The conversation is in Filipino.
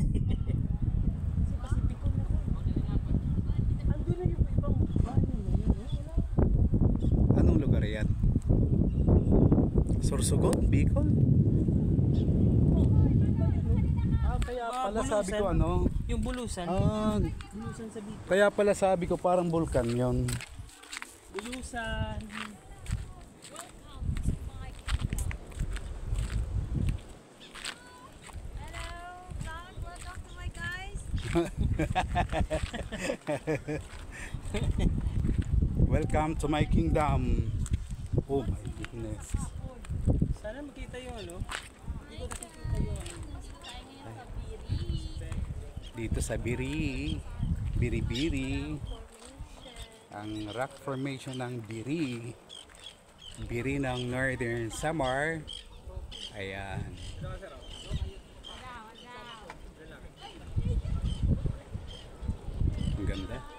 Sa Pacifico na ko. Andun na yung ibang bahay na yun. Anong lugar yan? Sorsogon? Bicol? Kaya pala sabi ko ano? Yung Bulusan. Bulusan sa Bicol. Kaya pala sabi ko parang bulkan yon. Bulusan. Welcome to my kingdom. Oh my goodness. Sana makita yung ano. Hindi ko nakikita yung Dito sa Biri. Biri-Biri. Ang rock formation ng Biri. Biri ng Northern Samar. Ayan. Ang ganda.